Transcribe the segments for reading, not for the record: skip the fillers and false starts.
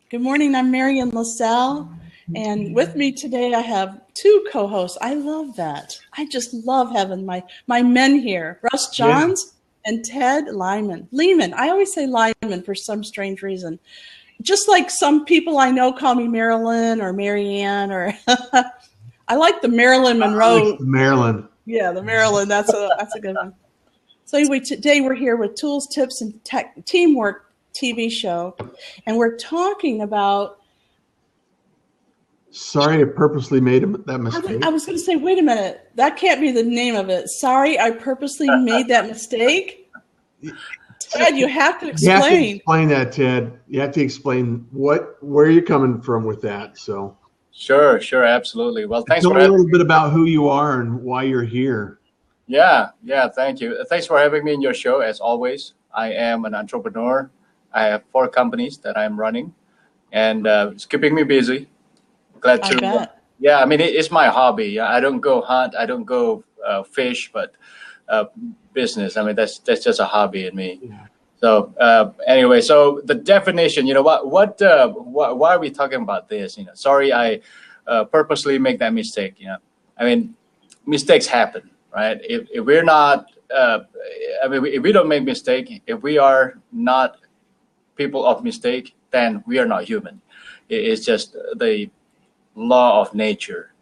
Good morning. I'm Marion LaSalle, and with me today I have two co-hosts. I love that. I just love having my men here, Russ Yeah. Johns and Ted Lyman. Lehman. I always say Lyman for some strange reason. Just like some people I know call me Marilyn or Marianne, or I like the Marilyn I like Monroe. Maryland. Yeah, the Marilyn. That's a good one. So anyway, today we're here with Tools, Tips, and Tech Teamwork TV show, and we're talking about. Sorry, I purposely made that mistake. I was going to say, wait a minute, that can't be the name of it. Sorry, I purposely made that mistake. Ted, you have to You have to explain. explain that, Ted. You have to explain where you're coming from with that. So Sure, absolutely. Well, thanks tell for me a having little me. bit about who you are and why you're here. Yeah, thank you. Thanks for having me in your show, as always. I am an entrepreneur. I have 4 companies that I'm running, and it's keeping me busy. Glad I to. bet. Yeah, I mean, it's my hobby. Yeah, I don't go hunt, I don't go fish, but uh, business. I mean, that's just a hobby in me. Yeah. So anyway, so the definition, why are we talking about this? Sorry, I purposely make that mistake. I mean, mistakes happen, right? If we're not, if we don't make mistake, if we are not people of mistake, then we are not human. It's just the law of nature.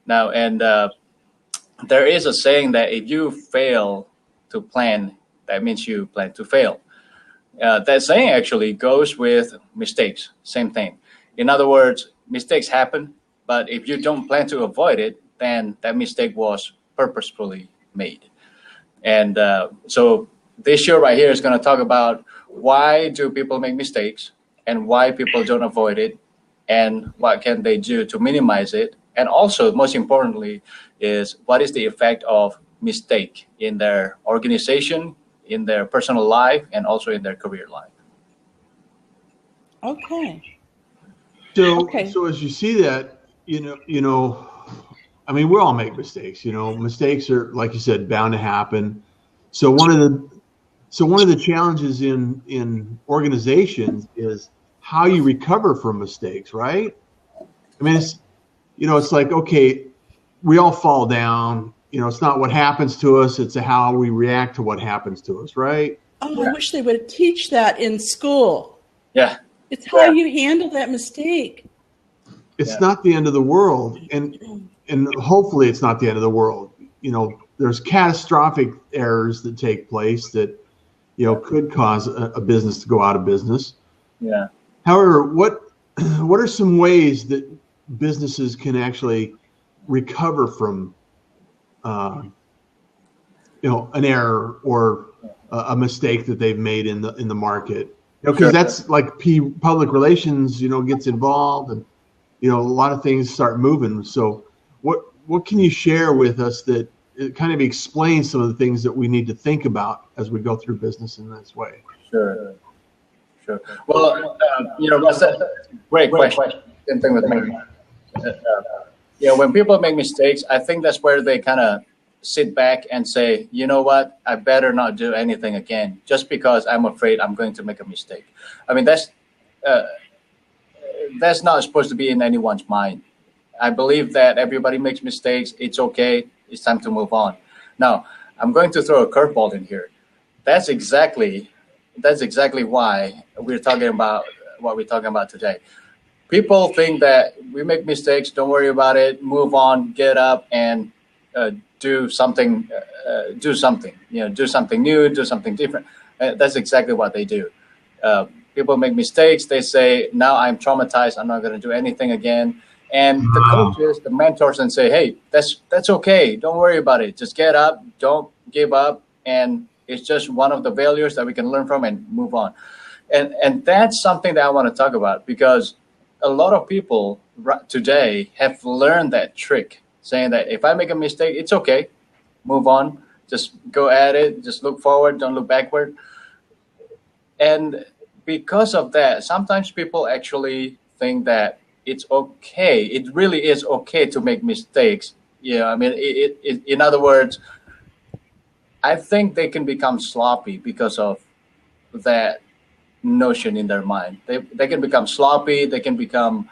Now, and there is a saying that if you fail to plan, that means you plan to fail. That saying actually goes with mistakes, same thing. In other words, mistakes happen, but if you don't plan to avoid it, then that mistake was purposefully made. And so this show right here is going to talk about why do people make mistakes and why people don't avoid it and what can they do to minimize it. And also, most importantly, is what is the effect of mistake in their organization, in their personal life, and also in their career life. Okay. So Okay. so as you see that, I mean, we all make mistakes. Mistakes are, like you said, bound to happen. So one of the challenges in organizations is how you recover from mistakes, right? I mean, it's like, okay, we all fall down. It's not what happens to us, it's how we react to what happens to us, right? Oh, I wish they would teach that in school. Yeah. It's how you handle that mistake. It's Yeah. not the end of the world, and hopefully it's not the end of the world. There's catastrophic errors that take place that could cause a business to go out of business. Yeah. However, what are some ways that businesses can actually recover from an error or a mistake that they've made in the market? Because Sure. that's like public relations gets involved, and a lot of things start moving. So what can you share with us that it kind of explains some of the things that we need to think about as we go through business in this way? Sure. Well, Russ, that's a great question. Same thing with me. When people make mistakes, I think that's where they kind of sit back and say, you know what, I better not do anything again, just because I'm afraid I'm going to make a mistake. I mean, that's not supposed to be in anyone's mind. I believe that everybody makes mistakes. It's okay. It's time to move on. Now, I'm going to throw a curveball in here. That's exactly why we're talking about what we're talking about today. People think that we make mistakes, don't worry about it, move on, get up, and do something. Do something. Do something new, do something different. That's exactly what they do. People make mistakes. They say, now I'm traumatized. I'm not going to do anything again. And the coaches, the mentors, and say, hey, that's okay. Don't worry about it. Just get up. Don't give up. And it's just one of the failures that we can learn from and move on. And that's something that I want to talk about, because a lot of people today have learned that trick, saying that if I make a mistake, it's okay. Move on. Just go at it. Just look forward. Don't look backward. And because of that, sometimes people actually think that it's okay. It really is okay to make mistakes. I mean, in other words, I think they can become sloppy because of that notion in their mind. They can become sloppy, they can become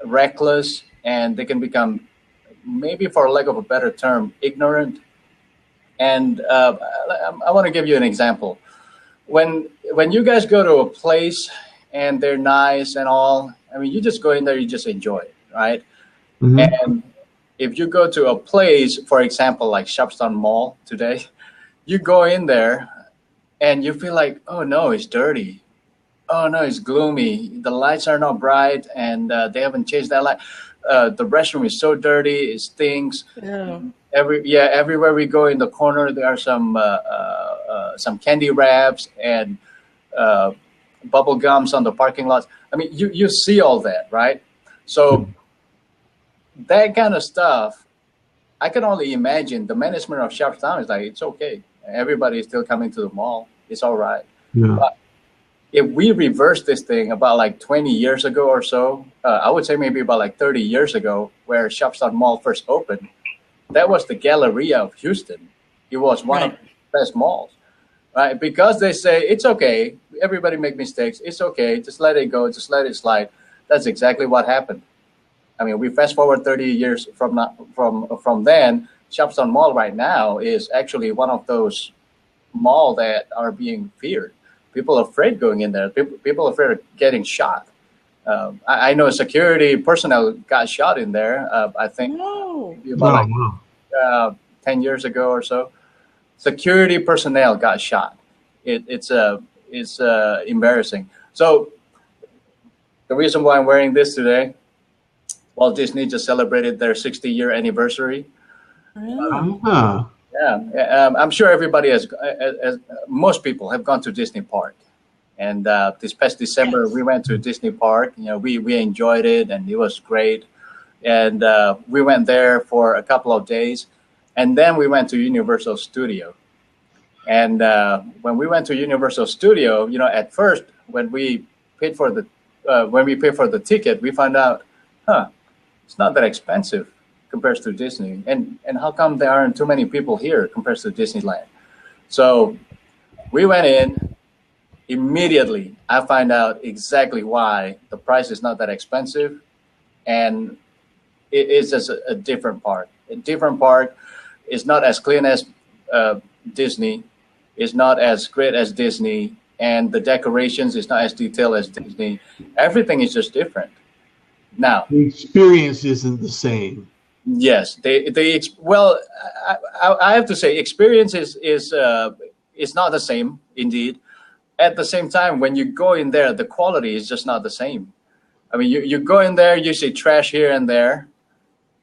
reckless, and they can become, maybe for lack of a better term, ignorant. And I want to give you an example. When you guys go to a place and they're nice and all, I mean, you just go in there, you just enjoy it, right? Mhm. And if you go to a place, for example, like Shopstown Mall today, you go in there and you feel like, oh no, it's dirty. Oh no, it's gloomy. The lights are not bright, and they haven't changed that light. The restroom is so dirty, it stinks. Oh, Everywhere we go in the corner, there are some candy wraps and bubble gums on the parking lots. I mean, you see all that, right? So that kind of stuff, I can only imagine the management of Shopstown is like, it's okay. Everybody is still coming to the mall. It's all right. Yeah. But if we reverse this thing about like 20 years ago or so, I would say maybe about like 30 years ago, where Shopstown Mall first opened, that was the Galleria of Houston. It was one of the best malls, right? Because they say, it's okay. Everybody make mistakes. It's okay. Just let it go. Just let it slide. That's exactly what happened. I mean, we fast forward 30 years from then, Shopstown Mall right now is actually one of those malls that are being feared. People are afraid going in there. People are afraid of getting shot. I know security personnel got shot in there. I think no. about Wow. 10 years ago or so. Security personnel got shot. It's embarrassing. So the reason why I'm wearing this today, Walt Disney just celebrated their 60-year anniversary. Really? Ah. Yeah, I'm sure everybody as most people have gone to Disney Park. And this past December, Yes. we went to Disney Park. You know, we enjoyed it, and it was great. And we went there for a couple of days, and then we went to Universal Studio. And when we went to Universal Studio, you know, at first when we paid for the ticket, we found out, it's not that expensive compared to Disney, and how come there aren't too many people here compared to Disneyland? So we went in. Immediately, I find out exactly why the price is not that expensive, and it is just a different park. A different park is not as clean as Disney, is not as great as Disney, and the decorations is not as detailed as Disney. Everything is just different. Now, The experience isn't the same. yes, well, I have to say, experience is not the same indeed. At the same time, when you go in there, the quality is just not the same. I mean, you go in there, you see trash here and there,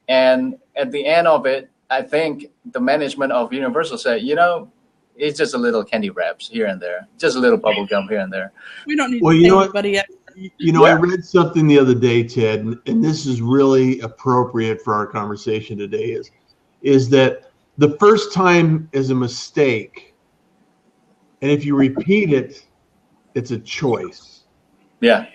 and at the end of it, I think the management of Universal said, you know, it's just a little candy wraps here and there, just a little bubble gum here and there. We don't need Well, to you pay know what? anybody else. You know, I Yeah. read something the other day, Ted, and this is really appropriate for our conversation today, is that the first time is a mistake, and if you repeat it, it's a choice. Yeah,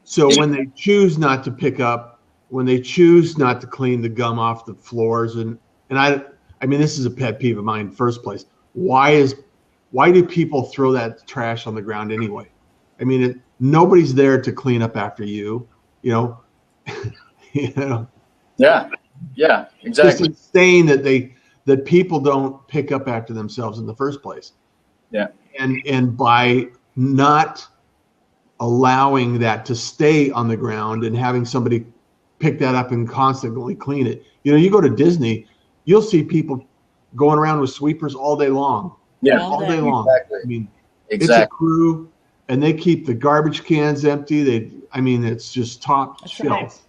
So when they choose not to pick up, when they choose not to clean the gum off the floors, and I mean, this is a pet peeve of mine in the first place. Why do people throw that trash on the ground anyway? I mean, nobody's there to clean up after you, you know. You know, yeah, it's exactly. insane that people don't pick up after themselves in the first place. Yeah, And by not allowing that to stay on the ground and having somebody pick that up and constantly clean it. You know, you go to Disney, you'll see people going around with sweepers all day long. yeah, All day long. Exactly. I mean, it's a exactly. crew, and they keep the garbage cans empty. It's just top That's shelf.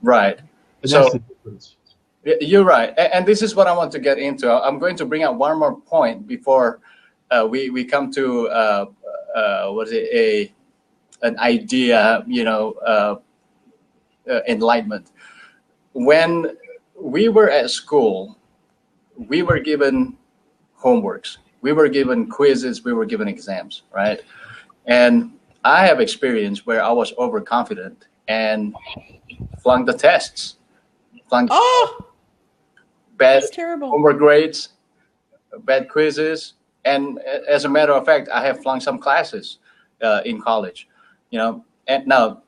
right. Right. And So- that's the difference. You're right, and this is what I want to get into. I'm going to bring out one more point before we come to an idea, enlightenment. When we were at school, we were given homeworks, we were given quizzes, we were given exams, right? And I have experience where I was overconfident and flunked the tests, flunked Oh, bad that's terrible. homework grades, bad quizzes, And as a matter of fact, I have flunked some classes in college, And now,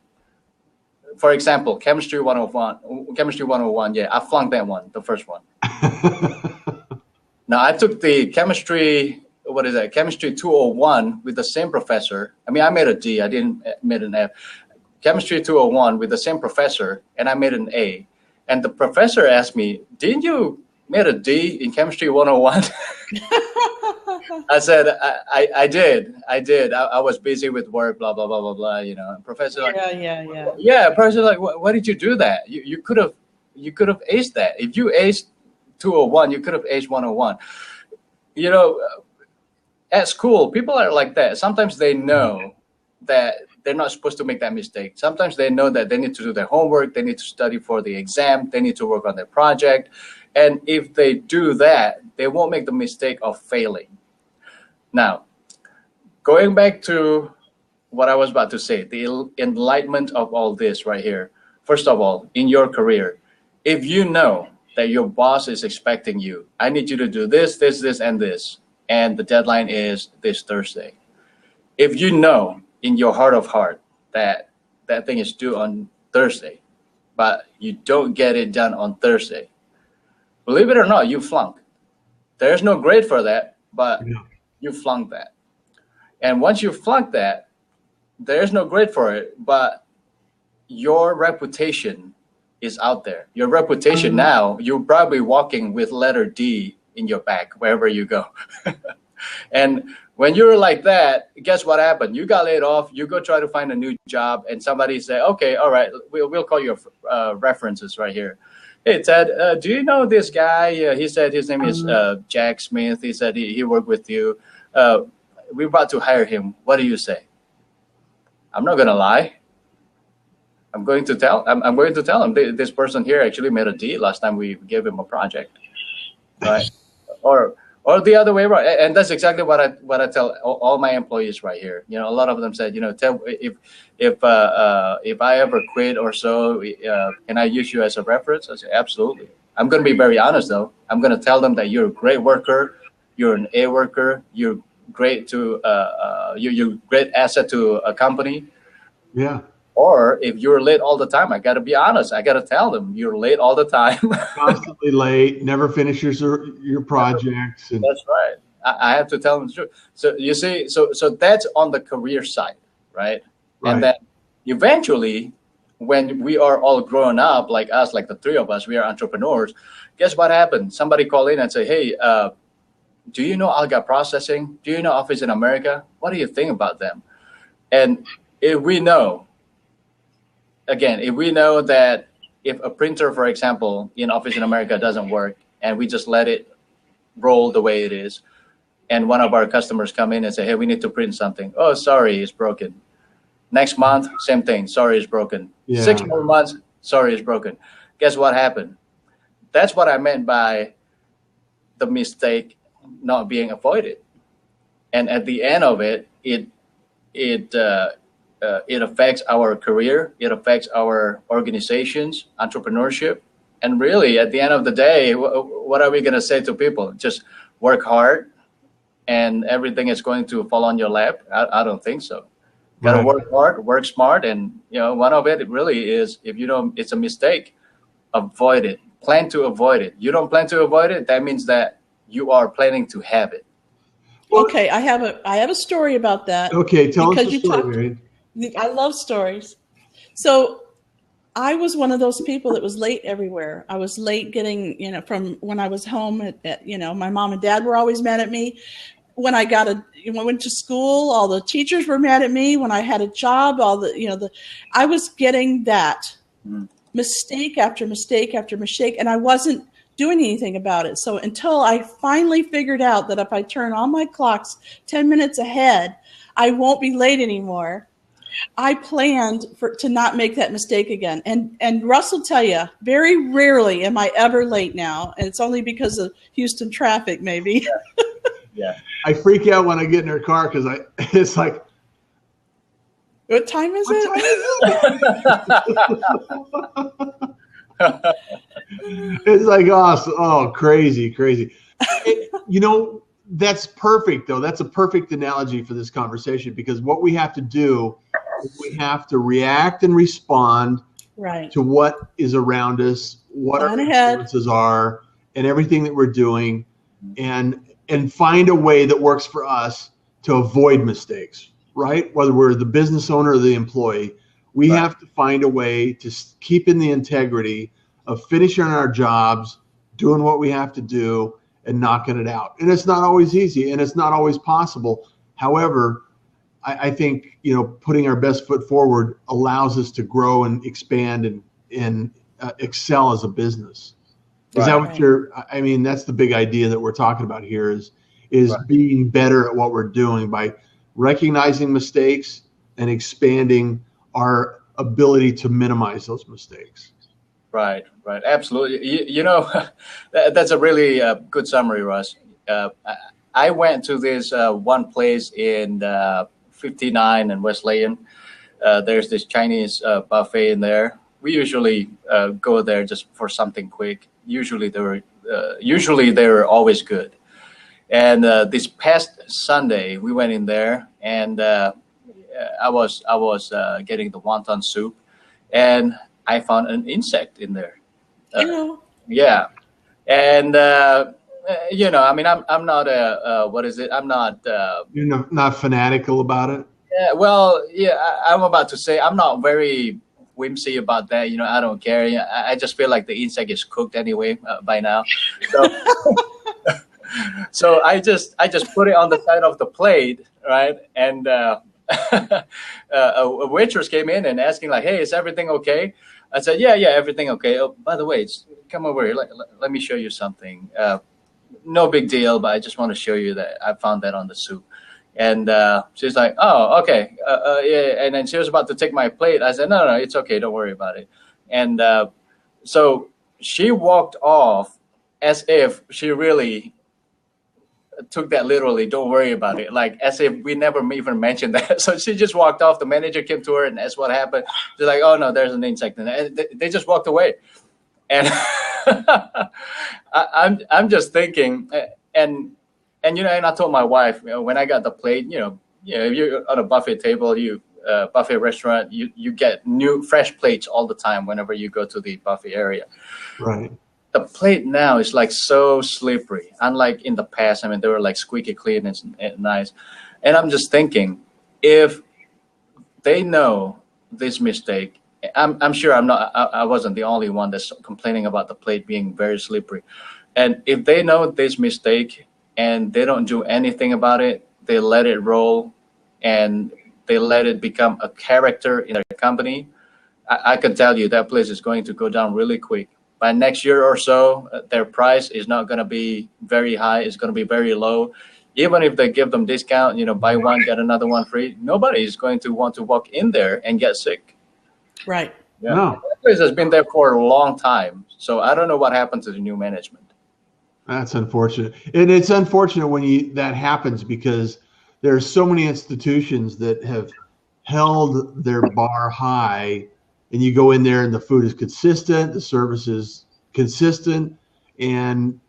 for example, chemistry 101, yeah, I flunked that one, the first one. Now, I took the chemistry 201 with the same professor. I mean, I made a D, I didn't make an F. Chemistry 201 with the same professor, and I made an A. And the professor asked me, didn't you made a D in chemistry 101? I said, I did. I was busy with work, blah, blah, blah, blah, blah, Professor, yeah. Professor, like, why did you do that? You could have aced that. If you aced 201, you could have aced 101. At school, people are like that. Sometimes they know that they're not supposed to make that mistake. Sometimes they know that they need to do their homework, they need to study for the exam, they need to work on their project. And if they do that, they won't make the mistake of failing. Now, going back to what I was about to say, the enlightenment of all this right here. First of all, in your career, if you know that your boss is expecting you, I need you to do this, this, this, and this, and the deadline is this Thursday. If you know in your heart of heart that that thing is due on Thursday, but you don't get it done on Thursday, believe it or not, you flunk. There's no grade for that, but you flunked that. And once you flunk that, there's no grade for it, but your reputation is out there. Your reputation now, you're probably walking with letter D in your back wherever you go. And when you're like that, guess what happened? You got laid off. You go try to find a new job, and somebody say, "Okay, all right, we'll call your references right here." Hey, Ted, do you know this guy? He said his name is Jack Smith. He said he worked with you. We're about to hire him. What do you say? I'm not gonna lie. I'm going to tell him this person here actually made a D last time we gave him a project, right? Or the other way around. And that's exactly what I tell all my employees right here. A lot of them said, Ted, if I ever quit or so, can I use you as a reference? I say, absolutely. I'm going to be very honest though. I'm going to tell them that you're a great worker, you're an A worker, you're great you're a great asset to a company. Yeah. Or if you're late all the time, I got to be honest. I got to tell them you're late all the time. Constantly late, never finish your projects. And that's right. I have to tell them the truth. So you see, so that's on the career side, right? And then eventually, when we are all grown up, like us, like the three of us, we are entrepreneurs. Guess what happened? Somebody called in and say, "Hey, do you know Alga Processing? Do you know Office in America? What do you think about them?" And if we know that if a printer, for example, in Office in America doesn't work, and we just let it roll the way it is, and one of our customers come in and say, "Hey, we need to print something." "Oh, sorry, it's broken." Next month, same thing. "Sorry, it's broken." Yeah. 6 more months, "Sorry, it's broken." Guess what happened? That's what I meant by the mistake not being avoided. And at the end of it, it affects our career, it affects our organizations, entrepreneurship, and really, at the end of the day, what are we going to say to people? Just work hard, and everything is going to fall on your lap? I don't think so. Got to work hard, work smart, and one of it really is, if you know it's a mistake, avoid it. Plan to avoid it. You don't plan to avoid it, that means that you are planning to have it. Okay, I have a story about that. Okay, tell us the story. I love stories. So I was one of those people that was late everywhere. I was late getting, from when I was home at my mom and dad were always mad at me. When I went to school, all the teachers were mad at me. When I had a job, I was getting that mistake after mistake after mistake, and I wasn't doing anything about it. So until I finally figured out that if I turn all my clocks 10 minutes ahead, I won't be late anymore, I planned to not make that mistake again. And Russ will tell you, very rarely am I ever late now. And it's only because of Houston traffic, maybe. Yeah. I freak out when I get in her car because it's like, what time is it? It's like, oh, crazy. that's perfect, though. That's a perfect analogy for this conversation, because what we have to do is we have to react and respond Right. to what is around us, what Plan our ahead. influences are, and everything that we're doing, and find a way that works for us to avoid mistakes, right? Whether we're the business owner or the employee, we Right. have to find a way to keep in the integrity of finishing our jobs, doing what we have to do, and knocking it out. And it's not always easy, and it's not always possible. However, I think, you know, putting our best foot forward allows us to grow and expand and excel as a business. Is that Right. what Right. you're? I mean, that's the big idea that we're talking about here is Right. being better at what we're doing by recognizing mistakes and expanding our ability to minimize those mistakes. Right, right, absolutely. You know, that's a really good summary, Russ. I went to this one place in 59 and Wesleyan. There's this Chinese buffet in there. We usually go there just for something quick. Usually they're always good. And this past Sunday, we went in there, and I was getting the wonton soup, and I found an insect in there. You know, Yeah, and you know, I mean, I'm not a what is it? I'm not. You're not fanatical about it. Yeah, well, yeah, I'm about to say I'm not very whimsy about that. You know, I don't care. Yeah, I just feel like the insect is cooked anyway by now. So, so I just put it on the side of the plate, right? And a waitress came in and asking like, "Hey, is everything okay?" I said, "Yeah, everything okay." Oh, by the way, come over here. Let me show you something. No big deal, but I just want to show you that I found that on the soup. And she's like, "Oh, okay, yeah." And then she was about to take my plate. I said, "No, it's okay. Don't worry about it." And so she walked off as if she really took that literally. Don't worry about it. Like as if we never even mentioned that. So she just walked off. The manager came to her and asked what happened. She's like, "Oh no, there's an insect in there." And they just walked away. And I'm just thinking, and you know, and I told my wife, you know, when I got the plate, you know, if you're on a buffet table, buffet restaurant, you get new fresh plates all the time whenever you go to the buffet area. Right. The plate now is like so slippery, unlike in the past. I mean, they were like squeaky clean and nice. And I'm just thinking, if they know this mistake, I'm sure I wasn't the only one that's complaining about the plate being very slippery. And if they know this mistake and they don't do anything about it, they let it roll and they let it become a character in their company, I can tell you that place is going to go down really quick. By next year or so, their price is not going to be very high. It's going to be very low. Even if they give them discount, you know, buy one, get another one free, nobody is going to want to walk in there and get sick. right. Yeah. No. That place has been there for a long time. So I don't know what happened to the new management. That's unfortunate. And it's unfortunate when that happens, because there are so many institutions that have held their bar high, and you go in there and the food is consistent, the service is consistent, and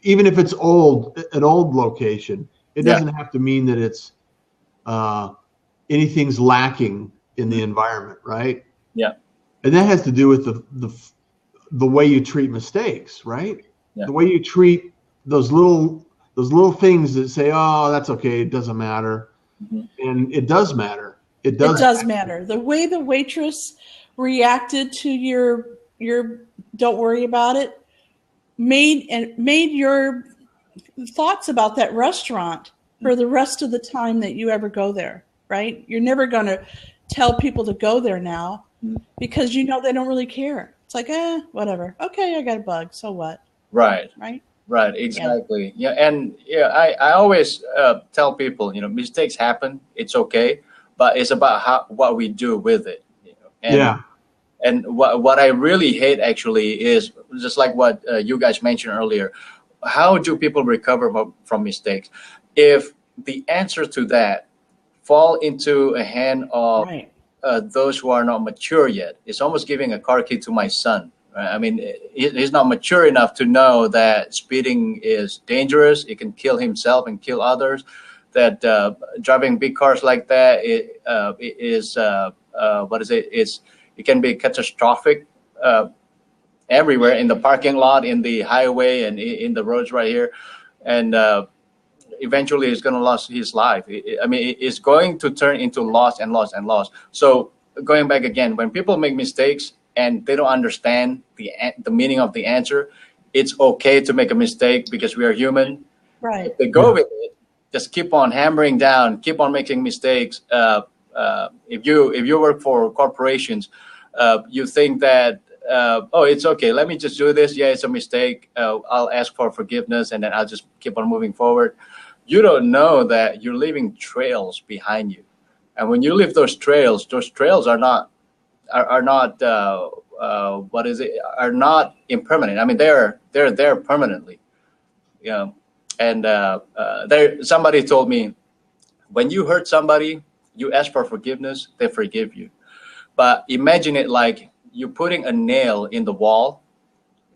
even if it's an old location, it doesn't have to mean that it's anything's lacking in the environment, right? Yeah. And that has to do with the way you treat mistakes, right? Yeah. The way you treat those little things that say, "Oh, that's okay, it doesn't matter," and it does matter. It does matter. The way the waitress reacted to your "don't worry about it" made your thoughts about that restaurant for the rest of the time that you ever go there, right? You're never going to tell people to go there now because you know they don't really care. It's like, whatever. Okay, I got a bug. So what? Right. Right? Right, exactly. Yeah, and I always tell people, you know, mistakes happen. It's okay, but it's about what we do with it. You know? And, And what I really hate actually is just like what you guys mentioned earlier. How do people recover from mistakes? If the answer to that fall into a hand of those who are not mature yet, it's almost giving a car key to my son. Right? I mean, he's not mature enough to know that speeding is dangerous. It can kill himself and kill others. That driving big cars like that is what is it? It can be catastrophic everywhere, in the parking lot, in the highway, and in the roads right here. And eventually he's going to lose his life. I mean, it's going to turn into loss and loss and loss. So going back again, when people make mistakes and they don't understand the meaning of the answer, it's okay to make a mistake because we are human. Right. If they go with it, just keep on hammering down, keep on making mistakes. If you work for corporations, you think that, oh, it's okay, let me just do this. Yeah, it's a mistake. I'll ask for forgiveness, and then I'll just keep on moving forward. You don't know that you're leaving trails behind you. And when you leave those trails are not impermanent. I mean, they're there permanently. You know, and somebody told me, when you hurt somebody, you ask for forgiveness, they forgive you. But imagine it like you putting a nail in the wall.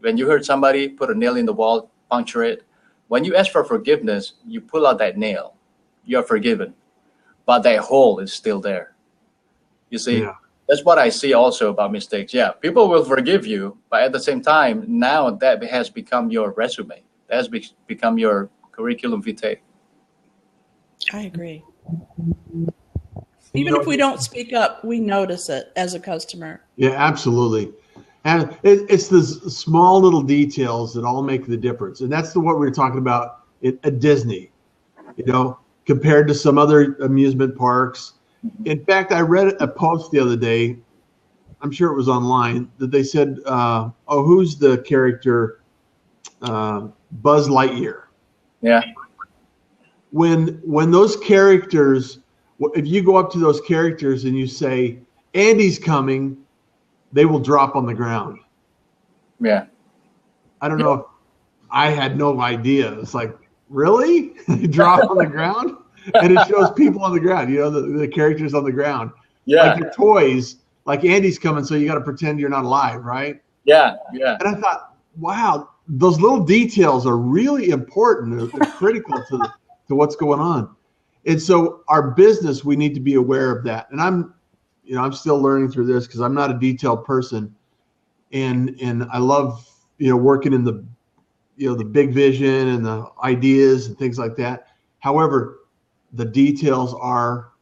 When you hurt somebody, put a nail in the wall, puncture it. When you ask for forgiveness, you pull out that nail. You're forgiven. But that hole is still there. You see, yeah. That's what I see also about mistakes. Yeah, people will forgive you, but at the same time, now that has become your resume. That has become your curriculum vitae. I agree. Even if we don't speak up, we notice it as a customer. Yeah, absolutely. And it's the small little details that all make the difference. And that's what we were talking about at Disney, you know, compared to some other amusement parks. In fact, I read a post the other day, I'm sure it was online, that they said, oh, who's the character? Buzz Lightyear. Yeah. When those characters, if you go up to those characters and you say, Andy's coming, they will drop on the ground. Yeah. I don't know. I had no idea. It's like, really? Drop on the ground? And it shows people on the ground, you know, the characters on the ground. Yeah. Like your toys, like Andy's coming, so you got to pretend you're not alive, right? Yeah, yeah. And I thought, wow, those little details are really important. They're critical to what's going on. And so our business, we need to be aware of that. And I'm still learning through this because I'm not a detailed person. And I love, working in the, the big vision and the ideas and things like that. However, the details are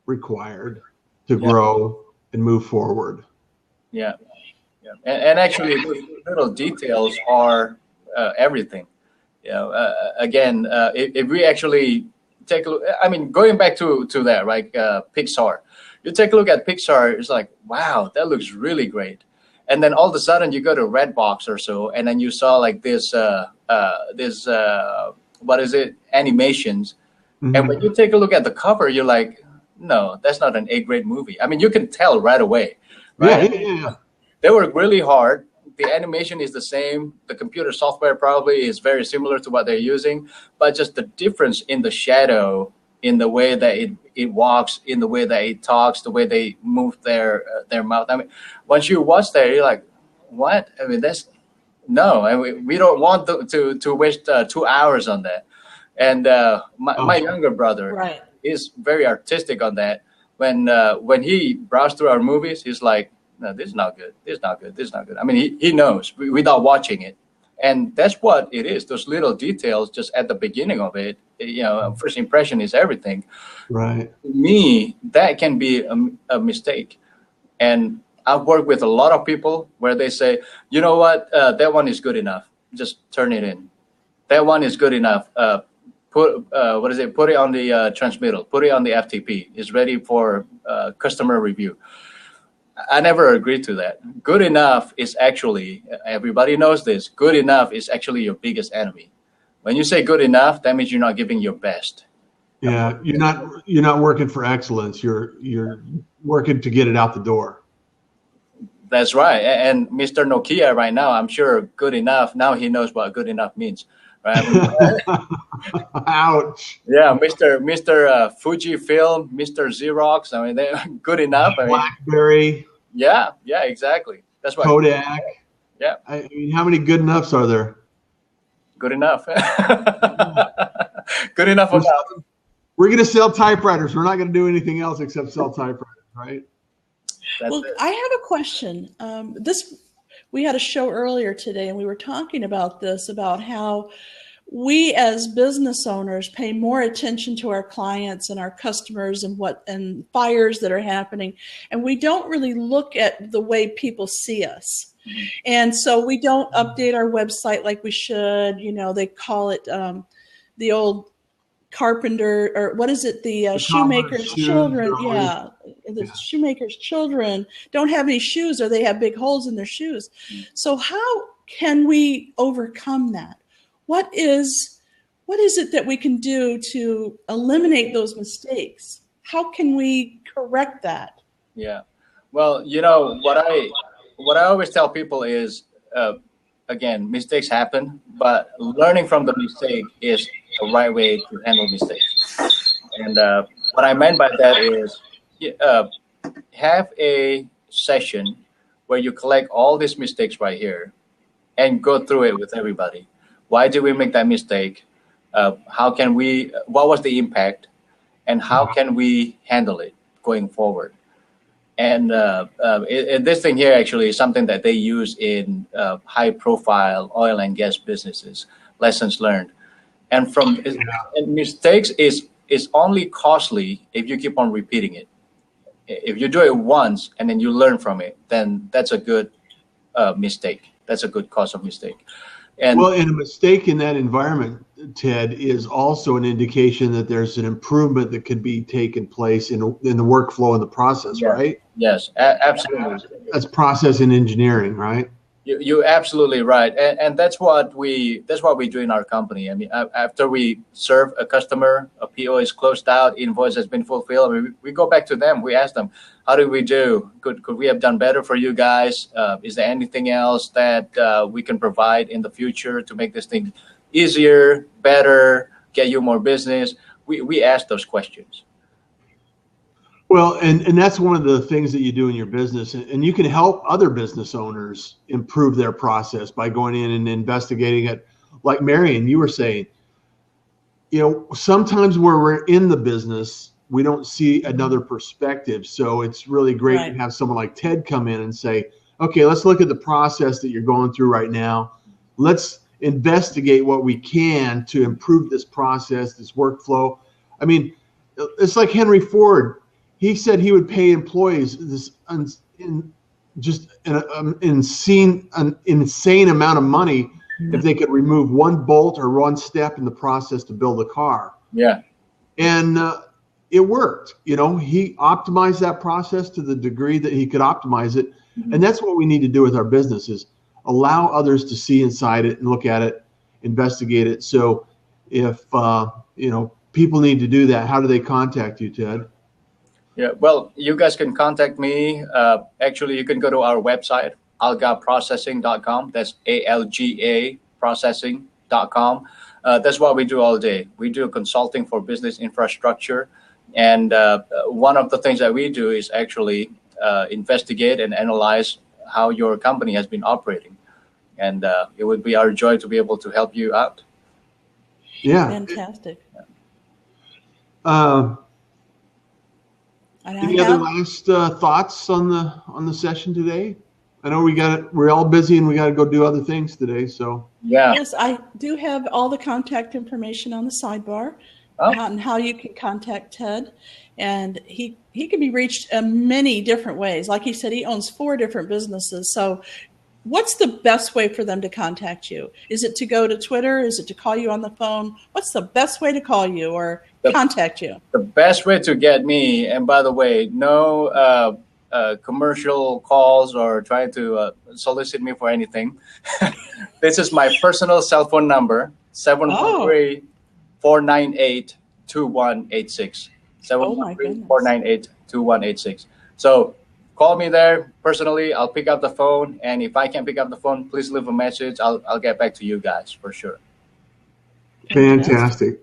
required to grow and move forward. Yeah. Yeah. And actually, those little details are everything. Again, if we actually take a look, I mean, going back to that, right? Pixar. You take a look at Pixar, it's like, wow, that looks really great. And then all of a sudden you go to Redbox or so, and then you saw like this what is it? Animations. Mm-hmm. And when you take a look at the cover, you're like, no, that's not an A-grade movie. I mean, you can tell right away. Right? Yeah. They work really hard. The animation is the same. The computer software probably is very similar to what they're using, but just the difference in the shadow, in the way that it walks, in the way that it talks, the way they move their mouth. I mean, once you watch that, you're like, what? I mean, we don't want to waste 2 hours on that. And my younger brother is very artistic on that. When he browsed through our movies, he's like, no, this is not good. This is not good. This is not good. I mean, he knows without watching it. And that's what it is. Those little details just at the beginning of it, first impression is everything. Right. To me, that can be a mistake. And I've worked with a lot of people where they say, you know what, that one is good enough. Just turn it in. That one is good enough. Put it on the transmittal. Put it on the FTP. It's ready for customer review. I never agreed to that. Good enough is actually, everybody knows this, good enough is actually your biggest enemy. When you say good enough, that means you're not giving your best. Yeah, you're not working for excellence. You're working to get it out the door. That's right. And Mr. Nokia right now, I'm sure good enough, now he knows what good enough means. Right? Ouch. Yeah, Mr. Fujifilm, Mr. Xerox. I mean, they're good enough. BlackBerry. Yeah, exactly. That's what Kodak. Yeah. I mean, how many good enoughs are there? Good enough. Good enough. We're going to sell typewriters. We're not going to do anything else except sell typewriters, right? Well, I have a question. We had a show earlier today, and we were talking about this, about how we as business owners pay more attention to our clients and our customers and fires that are happening, and we don't really look at the way people see us. Mm-hmm. And so we don't update our website like we should. You know, they call it the old carpenter, or what is it? The shoemaker's children. Yeah. The shoemaker's children don't have any shoes, or they have big holes in their shoes. So how can we overcome that? What is it that we can do to eliminate those mistakes? How can we correct that? Yeah. Well, you know, what I always tell people is, again, mistakes happen, but learning from the mistake is the right way to handle mistakes. And what I meant by that is have a session where you collect all these mistakes right here and go through it with everybody. Why did we make that mistake? What was the impact? And how can we handle it going forward? And this thing here actually is something that they use in high-profile oil and gas businesses, lessons learned. And mistakes is only costly if you keep on repeating it. If you do it once and then you learn from it, then that's a good mistake. That's a good cause of mistake. And a mistake in that environment, Ted, is also an indication that there's an improvement that could be taken place in the workflow and the process, right? Yes, absolutely. That's process and engineering, right? You're absolutely right, and that's what we do in our company. I mean, after we serve a customer, a PO is closed out, invoice has been fulfilled. I mean, we go back to them. We ask them, "How did we do? Could we have done better for you guys? Is there anything else that we can provide in the future to make this thing easier, better, get you more business?" We ask those questions. Well, and that's one of the things that you do in your business, and you can help other business owners improve their process by going in and investigating it. Like Marion, you were saying, you know, sometimes where we're in the business, we don't see another perspective. So it's really great to have someone like Ted come in and say, okay, let's look at the process that you're going through right now. Let's investigate what we can to improve this process, this workflow. I mean, it's like Henry Ford. He said he would pay employees an insane amount of money if they could remove one bolt or one step in the process to build a car. Yeah. And it worked. You know, he optimized that process to the degree that he could optimize it. Mm-hmm. And that's what we need to do with our businesses. Allow others to see inside it and look at it, investigate it. So if, people need to do that, how do they contact you, Ted? Yeah, well, you guys can contact me. Actually, you can go to our website, algaprocessing.com. That's ALGA processing.com. That's what we do all day. We do consulting for business infrastructure. And one of the things that we do is actually investigate and analyze how your company has been operating. And it would be our joy to be able to help you out. Yeah. Fantastic. Any other last thoughts on the session today? I know we're all busy and we got to go do other things today. So yeah. Yes, I do have all the contact information on the sidebar and how you can contact Ted. And he can be reached in many different ways. Like he said, he owns 4 different businesses. So what's the best way for them to contact you? Is it to go to Twitter? Is it to call you on the phone? What's the best way to call you or contact you? The best way to get me, and by the way, no commercial calls or trying to solicit me for anything. This is my personal cell phone number, 713-498-2186. 713-498-2186. So call me there personally. I'll pick up the phone, and if I can't pick up the phone, please leave a message. I'll get back to you guys for sure. Fantastic.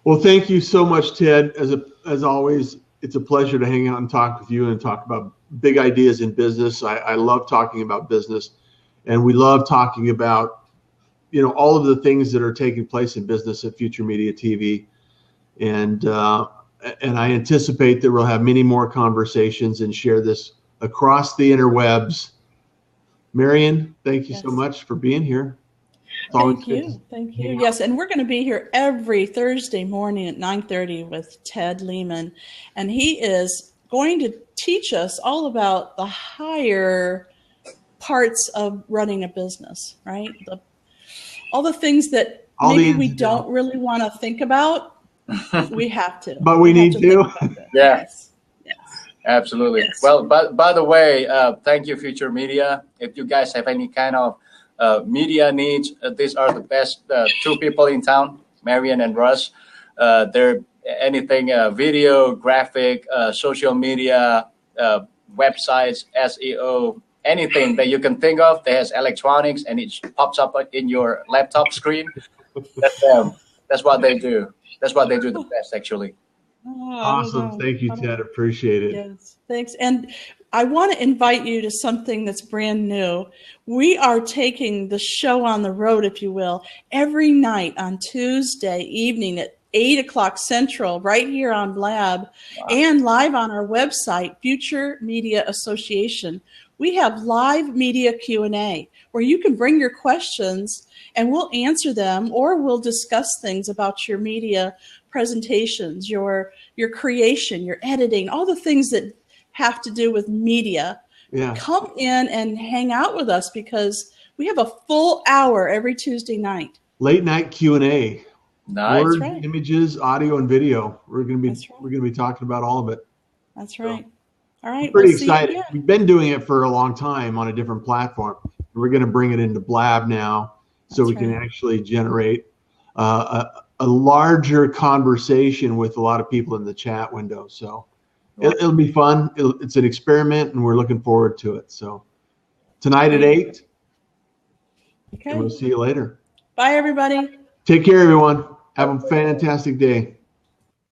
Well, thank you so much, Ted. As always, it's a pleasure to hang out and talk with you and talk about big ideas in business. I love talking about business, and we love talking about, you know, all of the things that are taking place in business at Future Media TV. And I anticipate that we'll have many more conversations and share this across the interwebs. Marion, thank you so much for being here. Thank you. Thank you. Yes, and we're going to be here every Thursday morning at 9:30 with Ted Lehman, and he is going to teach us all about the higher parts of running a business, right? All the things that maybe we don't really want to think about, we have to. But we need to. Yeah. Yes. Absolutely. Yes. Well, by the way, thank you, Future Media. If you guys have any kind of media needs, these are the best two people in town, Marion and Russ. They're anything video, graphic, social media, websites, SEO, anything that you can think of that has electronics and it pops up in your laptop screen. That's them. That's what they do. That's what they do the best, actually. Awesome. Thank you, Ted. Appreciate it. Yes, thanks. And I want to invite you to something that's brand new. We are taking the show on the road, if you will, every night on Tuesday evening at 8 o'clock Central, right here on Blab, and live on our website, Future Media Association. We have live media Q&A where you can bring your questions and we'll answer them, or we'll discuss things about your media presentations, your creation, your editing, all the things that have to do with media. Yeah. Come in and hang out with us because we have a full hour every Tuesday night. Late night Q&A. Nice. Words, right. Images, audio, and video. We're going to be talking about all of it. That's right. All right. I'm pretty excited. We've been doing it for a long time on a different platform. We're going to bring it into Blab now, so we can actually generate a larger conversation with a lot of people in the chat window. So it'll be fun. It's an experiment, and we're looking forward to it. So tonight at 8. Okay. And we'll see you later. Bye, everybody. Take care, everyone. Have a fantastic day.